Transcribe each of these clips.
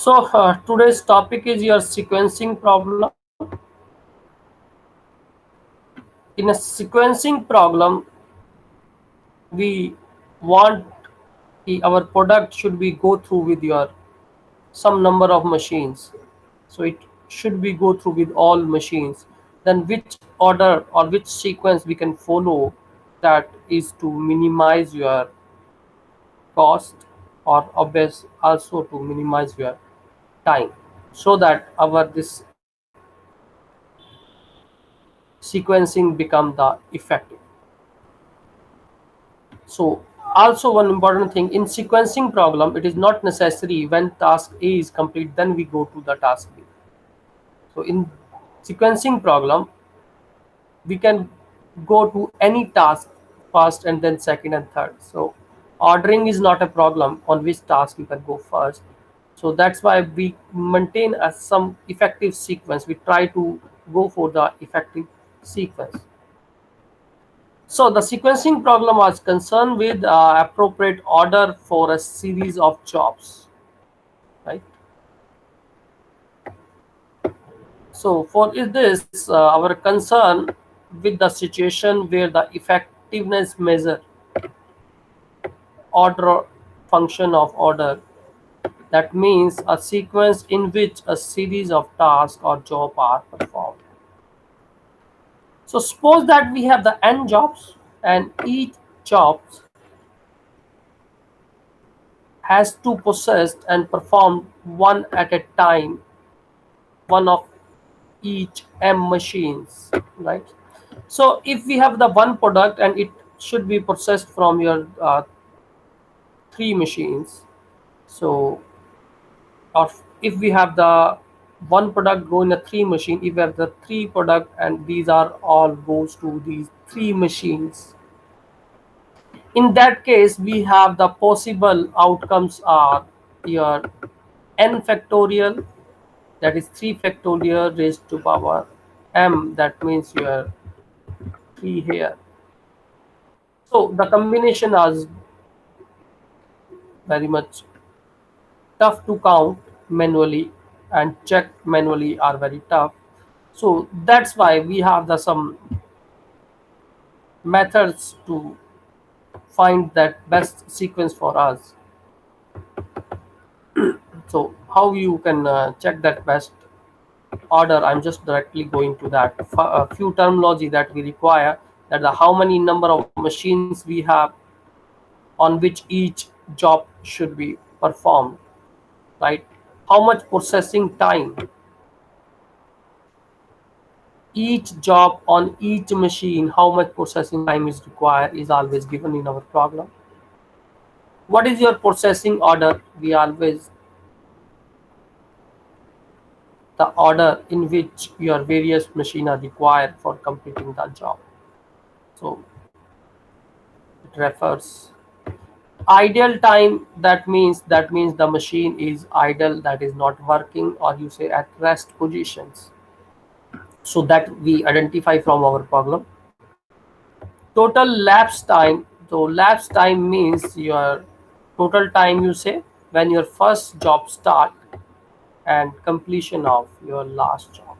Today's topic is your sequencing problem. In a sequencing problem, we want our product should be go through with your some number of machines. So it should be go through with all machines. Then which order or which sequence we can follow, that is to minimize your cost, or obvious also to minimize your time, so that our this sequencing become the effective. So also one important thing in sequencing problem, it is not necessary when task A is complete then we go to the task B. So in sequencing problem, we can go to any task first and then second and third. So ordering is not a problem on which task you can go first. So that's why we maintain a some effective sequence. We try to go for the effective sequence. So the sequencing problem was concerned with appropriate order for a series of jobs, right? So for this, our concern with the situation where the effectiveness measure order function of order, that means a sequence in which a series of tasks or job are performed. So suppose that we have the n jobs and each job has to process and perform one at a time, one of each m machines, right? So if we have the one product and it should be processed from your three machines, so or if we have the one product go in a three machine, if we have the three product and these are all goes to these three machines, in that case we have the possible outcomes are your n factorial, that is 3 factorial raised to power m, that means your 3 here. So the combination is very much tough to count manually, and check manually are very tough. So that's why we have the some methods to find that best sequence for us. So how you can check that best order, I'm just directly going to that. A few terminology that we require, that the how many number of machines we have on which each job should be performed, right? How much processing time each job on each machine, how much processing time is required is always given in our problem. What is your processing order? We always the order in which your various machine are required for completing the job. So it refers ideal time, that means the machine is idle, that is not working, or you say at rest positions. So that we identify from our problem. Total lapse time, so lapse time means your total time, you say, when your first job start and completion of your last job.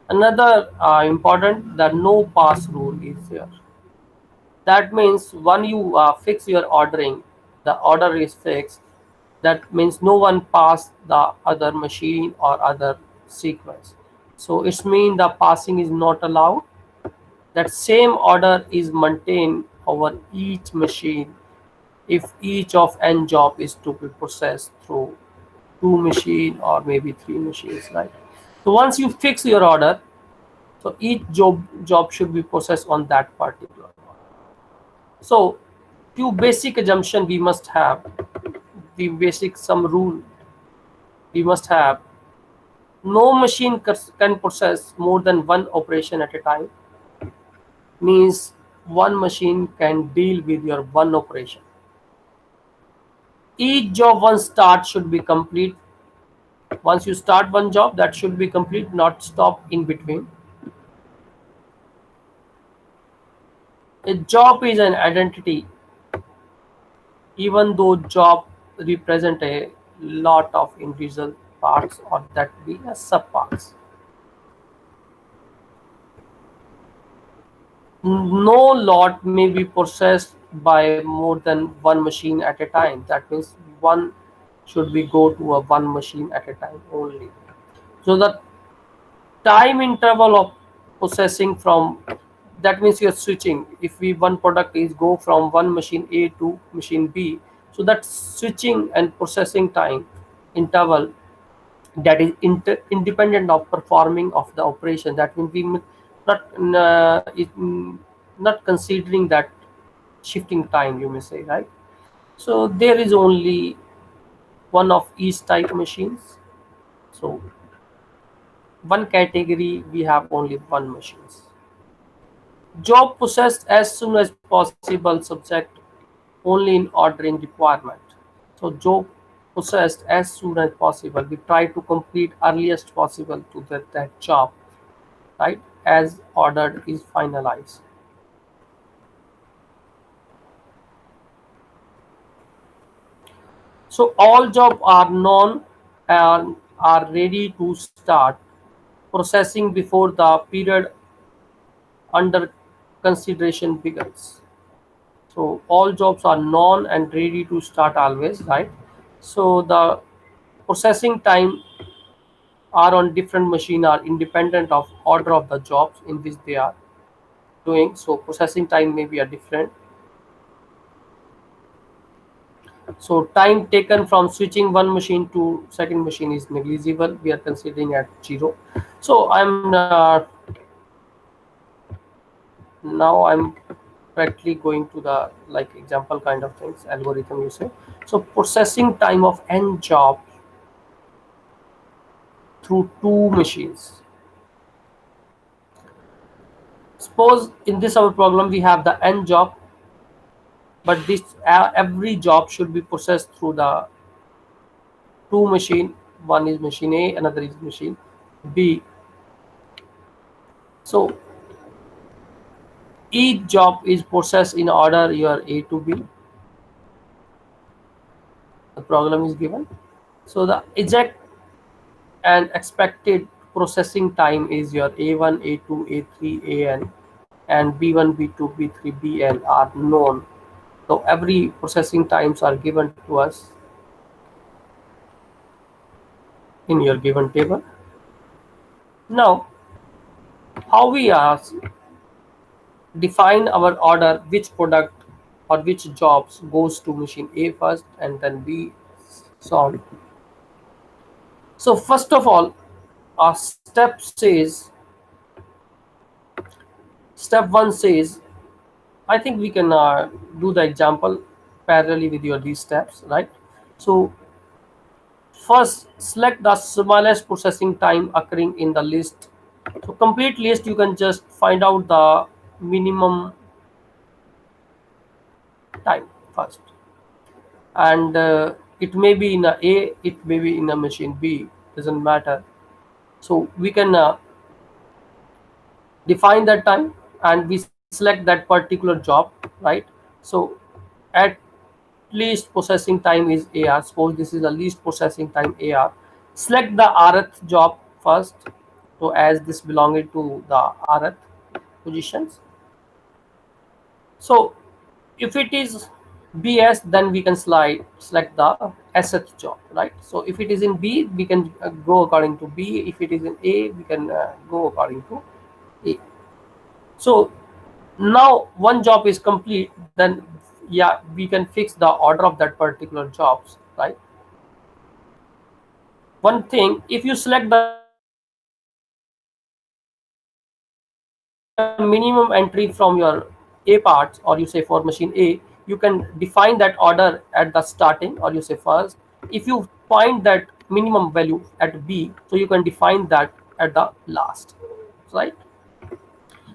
Another important, the no pass rule is here. That means when you fix your ordering, the order is fixed. That means no one pass the other machine or other sequence. So it's mean the passing is not allowed. That same order is maintained over each machine if each of n job is to be processed through two machine or maybe three machines, right? So once you fix your order, so each job should be processed on that particular order. So few basic assumption we must have, the basic some rule we must have. No machine can process more than one operation at a time, means one machine can deal with your one operation. Each job once start should be complete. Once you start one job, that should be complete, not stop in between. A job is an identity, even though job represent a lot of individual parts, or that be as sub parts. No lot may be processed by more than one machine at a time. That means one should be go to a one machine at a time only. So the time interval of processing from, that means you're switching, if we one product is go from one machine A to machine B, so that switching and processing time interval, that is independent of performing of the operation. That means we not not considering that shifting time, you may say, right? So there is only one of each type machines. So one category we have only one machines. Job processed as soon as possible, subject only in ordering requirement. So job processed as soon as possible. We try to complete earliest possible to that job, right? As ordered is finalized. So all jobs are known and are ready to start processing before the period under consideration begins. So all jobs are known and ready to start always, right? So the processing time are on different machine are independent of order of the jobs in which they are doing. So processing time may be a different. So time taken from switching one machine to second machine is negligible. We are considering at zero. So I'm directly going to the like example kind of things, algorithm you say. So processing time of n job through two machines. Suppose in this our problem we have the n job, but this every job should be processed through the two machine. One is machine A, another is machine B. So each job is processed in order your A to B. The program is given. So the exact and expected processing time is your A1, A2, A3, AN, and B1, B2, B3, BN are known. So every processing times are given to us in your given table. Now, how we ask define our order, which product or which jobs goes to machine A first and then B, so on. So first of all, our step one says, I think we can do the example parallelly with your these steps, right? So first, select the smallest processing time occurring in the list. So complete list, you can just find out the minimum time first, and it may be in a, it may be in a machine B. Doesn't matter. So we can define that time, and we select that particular job, right? So at least processing time is AR. Suppose this is the least processing time AR. Select the rth job first. So as this belonging to the rth positions. So if it is BS, then we can select the Sth job, right? So if it is in B, we can go according to B. If it is in A, we can go according to A. So now one job is complete, then yeah, we can fix the order of that particular jobs, right? One thing, if you select the minimum entry from your A parts, or you say for machine A, you can define that order at the starting, or you say first. If you find that minimum value at B, so you can define that at the last, right?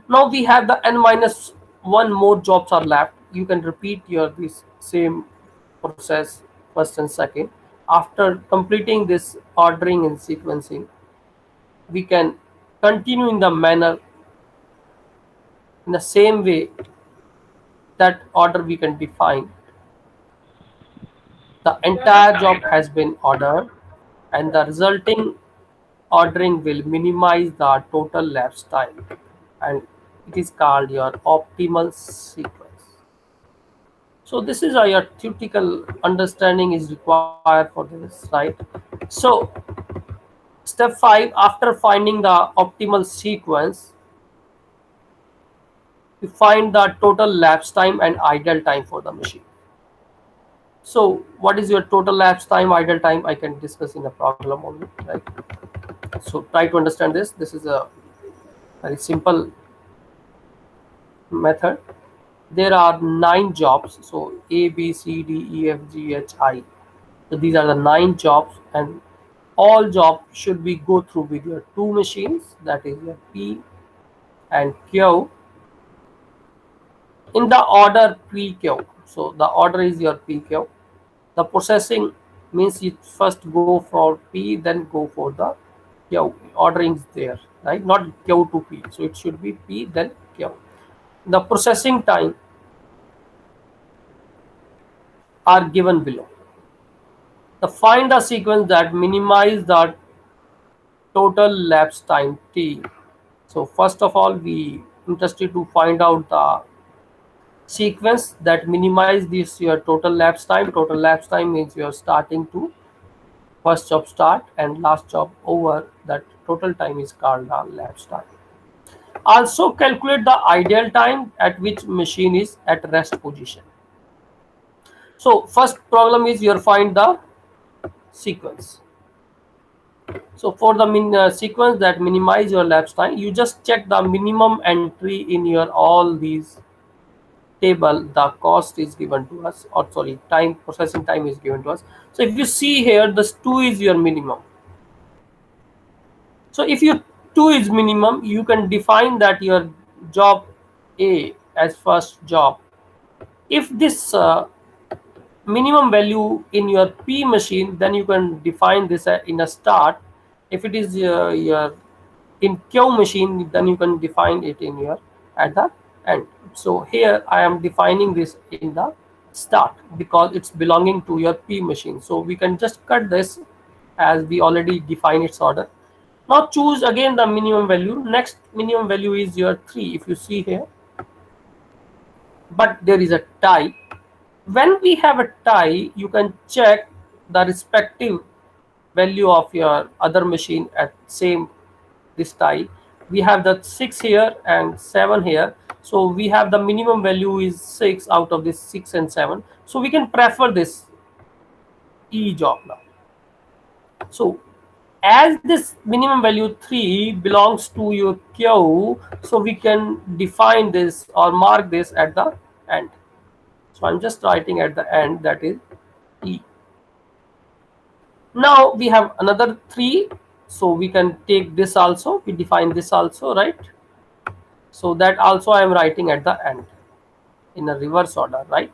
Now we have the n minus 1 more jobs are left. You can repeat your this same process first and second. After completing this ordering and sequencing, we can continue in the manner, in the same way that order we can define The entire job has been ordered, and the resulting ordering will minimize the total lapse time, and it is called your optimal sequence. So this is your theoretical understanding is required for this, right? So step 5, after finding the optimal sequence, you find the total lapse time and idle time for the machine. So what is your total lapse time, idle time? I can discuss in a problem only, right? So try to understand this. This is a very simple method. There are 9 jobs. So A, B, C, D, E, F, G, H, I. So these are the 9 jobs, and all jobs should be go through with your two machines, that is your P and Q, in the order PQ. So the order is your PQ. The processing means you first go for P, then go for the Q. Ordering is there, right? Not Q to P. So it should be P then Q. The processing time are given below. The find the sequence that minimize the total lapse time T. So first of all, we interested to find out the sequence that minimize this your total lapse time. Total lapse time means you're starting to first job start and last job over. That total time is called the lapse time. Also calculate the ideal time at which machine is at rest position. So first problem is you find the sequence. So for the sequence that minimize your lapse time, you just check the minimum entry in your all these table. The cost is given to us, or sorry, time processing time is given to us. So if you see here, this 2 is your minimum. So if your 2 is minimum, you can define that your job A as first job. If this minimum value in your P machine, then you can define this in a start. If it is your in Q machine, then you can define it in your at the end. So here I am defining this in the start because it's belonging to your P machine. So we can just cut this as we already define its order. Now choose again the minimum value. Next minimum value is your 3, if you see here, but there is a tie. When we have a tie, you can check the respective value of your other machine at same this tie. We have the 6 here and 7 here, so we have the minimum value is 6 out of this 6 and 7, so we can prefer this E job now. So as this minimum value 3 belongs to your Q, so we can define this or mark this at the end. So I'm just writing at the end, that is E. Now we have another 3, so we can take this also, we define this also, right? So that also I am writing at the end in a reverse order, right?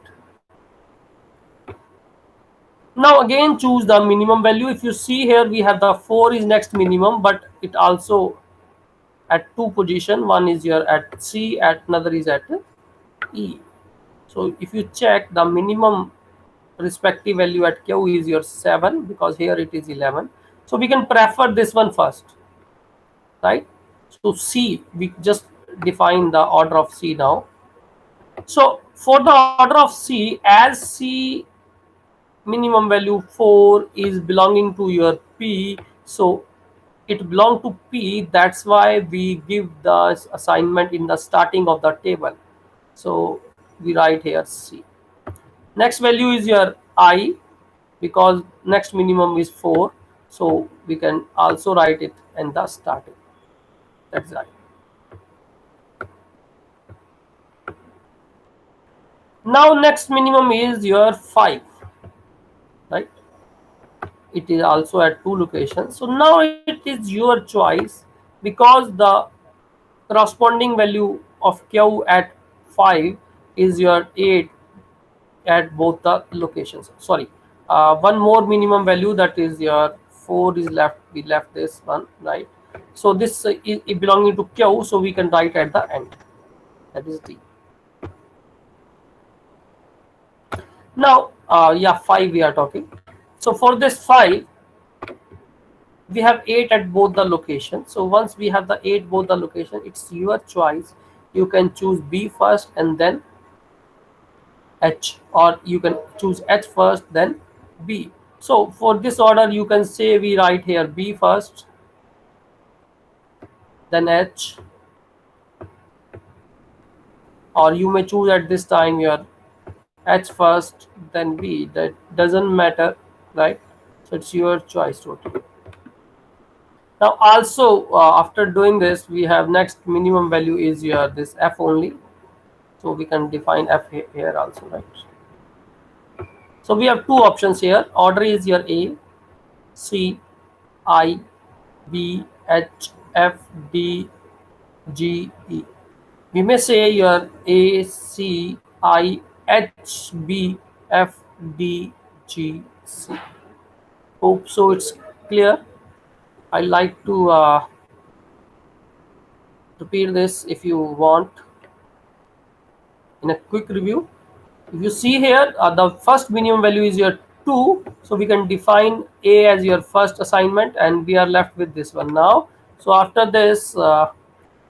Now again choose the minimum value. If you see here, we have the 4 is next minimum, but it also at 2 position. One is your at C, at another is at E. So if you check the minimum respective value at Q is your 7, because here it is 11. So we can prefer this one first, right? So C, we just define the order of C now. So for the order of C, as C minimum value 4 is belonging to your P, so it belong to P. That's why we give the assignment in the starting of the table. So we write here C. Next value is your I, because next minimum is 4, so we can also write it in the starting. That's right. Now next minimum is your 5, right? It is also at 2 locations. So now it is your choice, because the corresponding value of Q at 5 is your 8 at both the locations. Sorry, one more minimum value, that is your 4 is left. We left this one, right? So this is belonging to Q, so we can write at the end, that is D. Now Yeah, 5 we are talking. So for this 5, we have 8 at both the locations. So once we have the 8 both the location, it's your choice. You can choose B first and then H, or you can choose H first then B. So for this order, you can say we write here B first, then H, or you may choose at this time your H first, then B. That doesn't matter, right? So it's your choice totally. Now also after doing this, we have next minimum value is your this F only. So we can define F here also, right? So we have two options here. Order is your A, C, I, B, H, F, D, G, E. We may say your A, C, I, H, B, F, D, G, C. Hope so it's clear. I like to repeat this if you want in a quick review. If you see here, the first minimum value is your 2, so we can define A as your first assignment, and we are left with this one now. So after this,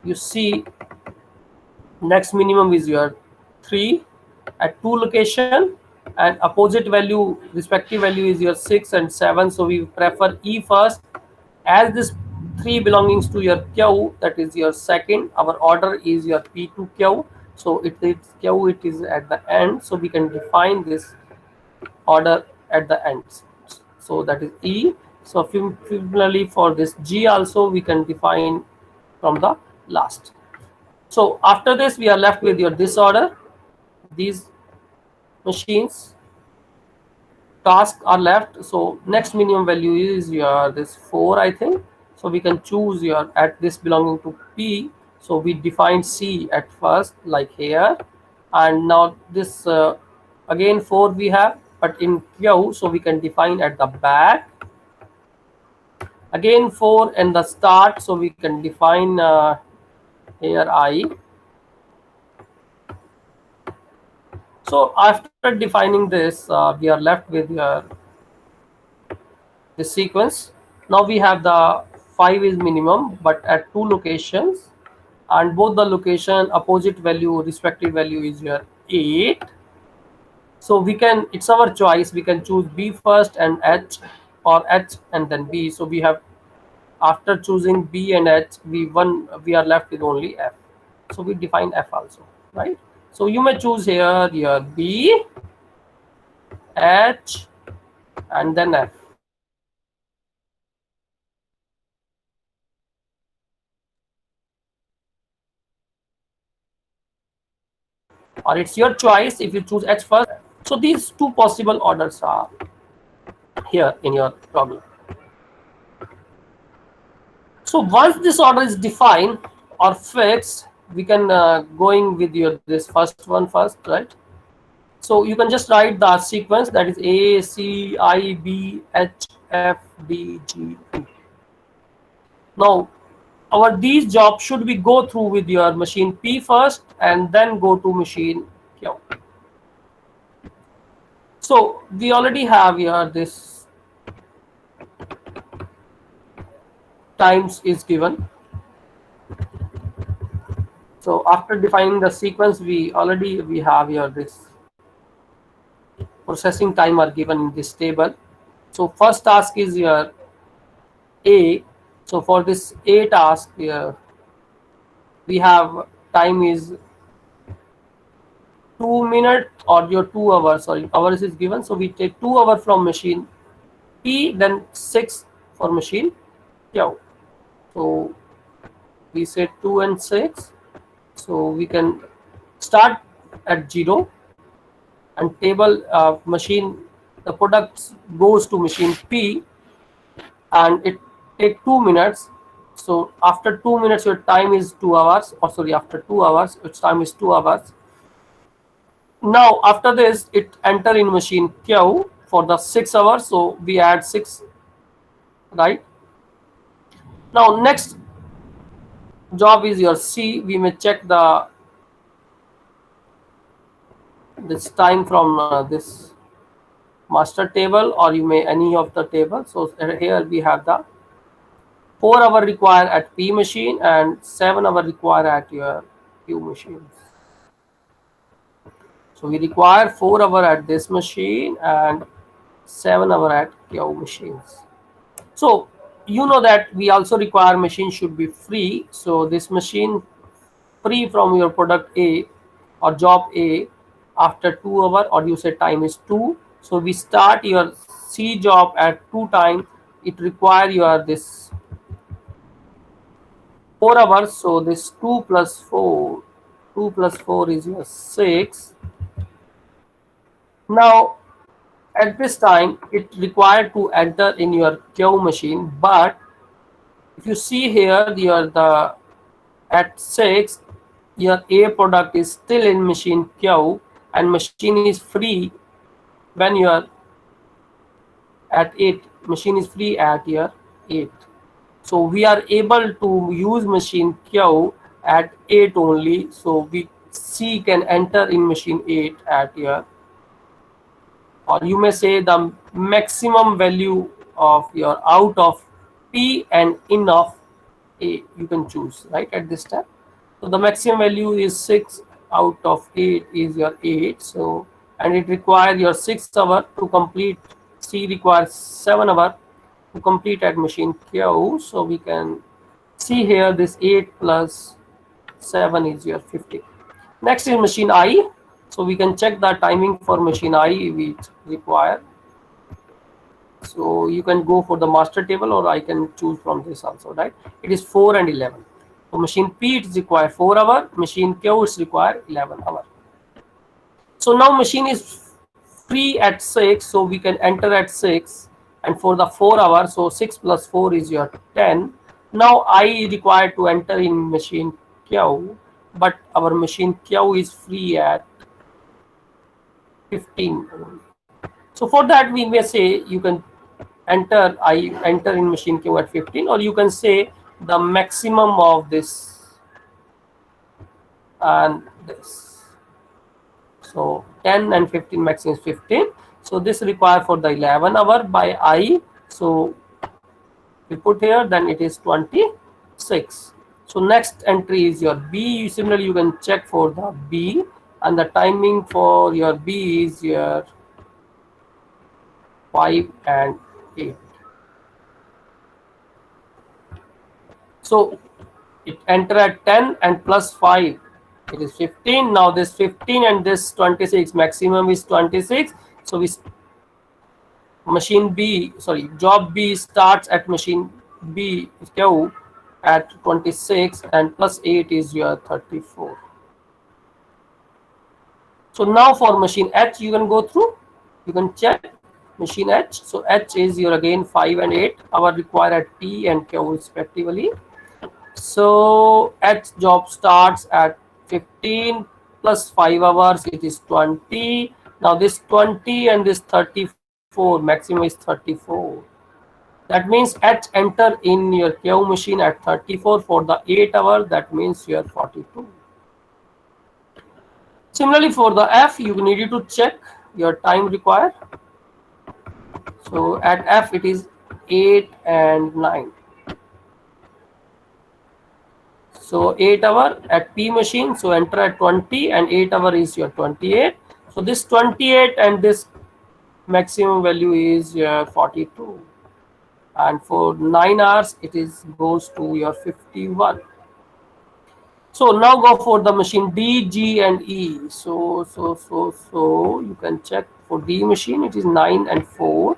you see next minimum is your 3 at 2 location, and opposite value, respective value is your 6 and 7. So we prefer E first, as this 3 belongs to your Q, that is your second. Our order is your P to Q, so it is Q, it is at the end, so we can define this order at the end. So that is E. So similarly for this G also we can define from the last. So after this, we are left with your disorder. These machines tasks are left. So next minimum value is your this 4, I think. So we can choose your at this belonging to P. So we define C at first, like here, and now this again 4 we have, but in Q, so we can define at the back. Again 4 and the start, so we can define here I. So after defining this, we are left with your this sequence. Now we have the 5 is minimum, but at 2 locations, and both the location opposite value, respective value is your 8. So we can, it's our choice, we can choose B first and H, or H and then B. So we have, after choosing B and H, we are left with only F. So we define F also, right? So you may choose here your B, H, and then F. Or it's your choice if you choose H first. So these two possible orders are here in your problem. So once this order is defined or fixed, we can going with your this first one first, right? So you can just write the sequence, that is A, C, I, B, H, F, D, G, E. Now our these jobs should be go through with your machine P first and then go to machine Q. So we already have here this times is given. So after defining the sequence, we have here this processing time are given in this table. So first task is your A. So for this A task here, we have time is 2 minutes, or your 2 hours. Sorry, hours is given. So we take 2 hours from machine P, then 6 for machine Q. So we say 2 and 6. So we can start at 0, and table machine, the product goes to machine P, and it take 2 minutes. So after 2 minutes your time is 2 hours, or sorry, after 2 hours its time is 2 hours. Now after this it enter in machine Q for the 6 hours, so we add 6, right? Now next job is your C. We may check the this time from this master table, or you may any of the table. So here we have the 4 hour required at P machine and 7 hour required at your Q machines. So we require 4 hour at this machine and 7 hour at Q machines. So you know that we also require machine should be free. So this machine free from your product A or job A after 2 hour, or you say time is 2. So we start your C job at 2 time. It require your this 4 hours. So this 2 plus 4, 2 plus 4 is your 6. Now at this time it required to enter in your Q machine, but if you see here your the at 6 your A product is still in machine Q and machine is free when you are at 8. Machine is free at your 8. So we are able to use machine Q at 8 only. So we C can enter in machine 8 at your, or you may say the maximum value of your out of P and in of A you can choose right at this step. So the maximum value is 6 out of 8 is your 8. So and it requires your 6 hour to complete. C requires 7 hour to complete at machine Q. So we can see here this 8 plus 7 is your 50. Next is machine I. So we can check the timing for machine I which require. So you can go for the master table, or I can choose from this also, right? It is 4 and 11. So machine P it require 4 hour, machine Q is require 11 hour. So now machine is free at 6, so we can enter at 6, and for the 4 hours, so 6 plus 4 is your 10. Now I required to enter in machine Q, but our machine Q is free at 15. So for that we may say you can enter in machine Q at 15, or you can say the maximum of this and this. So 10 and 15, maximum is 15. So this require for the 11 hour by I. So we put here, then it is 26. So next entry is your B. Similarly, you can check for the B, and the timing for your B is your 5 and 8. So it enter at 10 and plus 5, it is 15. Now this 15 and this 26, maximum is 26. So we machine B, sorry, job B starts at machine B Q at 26 and plus 8 is your 34. So now for machine H you can go through, you can check machine H. So H is your again 5 and 8 hour required at P and Q respectively. So H job starts at 15 plus 5 hours, it is 20. Now this 20 and this 34, maximum is 34. That means H enter in your Q machine at 34 for the 8 hour, that means you are 42. Similarly for the F, you needed to check your time required. So at F it is 8 and 9. So 8 hour at P machine, so enter at 20 and 8 hour is your 28. So this 28 and this maximum value is your 42. And for 9 hours it is goes to your 51. So now go for the machine D, G and E. So you can check for D machine, it is 9 and 4.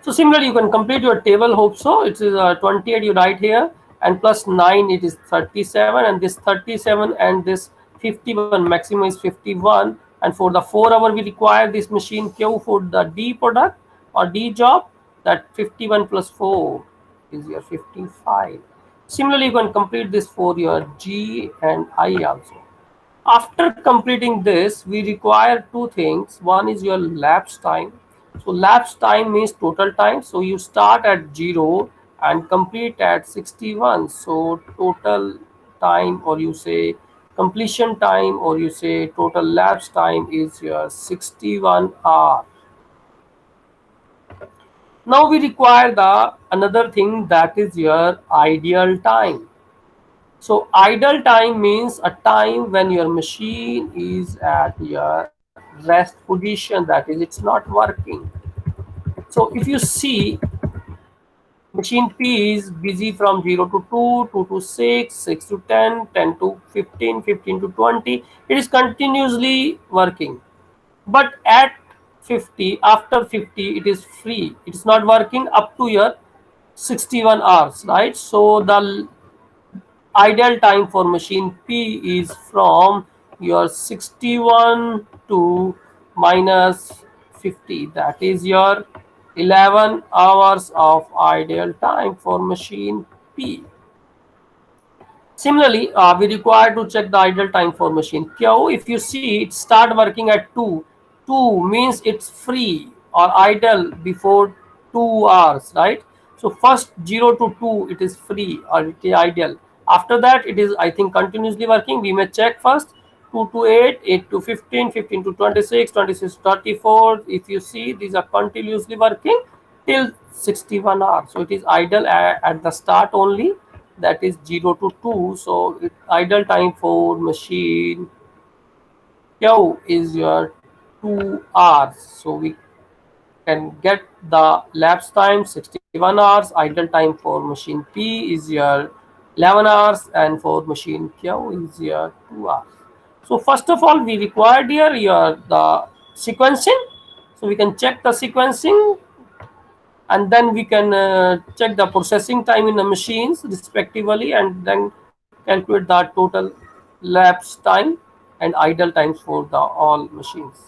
So similarly, you can complete your table. Hope so. It is 28 you write here, and plus 9 it is 37, and this 37 and this 51, maximum is 51. And for the 4 hour we require this machine Q for the D product or D job, that 51 plus 4 is your 55. Similarly, you can complete this for your G and I also. After completing this, we require two things. One is your lapse time. So lapse time means total time. So you start at 0 and complete at 61. So total time, or you say completion time, or you say total lapse time, is your 61 hour. Now we require the another thing, that is your ideal time. So idle time means a time when your machine is at your rest position, that is it's not working. So if you see, machine P is busy from 0 to 2, 2 to 6, 6 to 10, 10 to 15, 15 to 20. It is continuously working. But at 50, after 50, it is free. It is not working up to your 61 hours, right? So the ideal time for machine P is from your 61 to minus 50. That is your 11 hours of ideal time for machine P. Similarly, we require to check the idle time for machine Q. If you see, it start working at 2. 2 means it's free or idle before 2 hours, right? So first 0 to 2, it is free or it is idle. After that, it is, I think, continuously working. We may check first 2 to 8, 8 to 15, 15 to 26, 26 to 34. If you see, these are continuously working till 61 hours. So it is idle at the start only, that is 0 to 2. So idle time for machine Q is your 2 hours. So we can get the lapse time 61 hours. Idle time for machine P is your 11 hours, and for machine Q is your 2 hours. So first of all, we required here your the sequencing. So we can check the sequencing, and then we can check the processing time in the machines respectively, and then calculate the total lapse time and idle times for the all machines.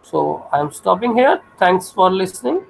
So I'm stopping here. Thanks for listening.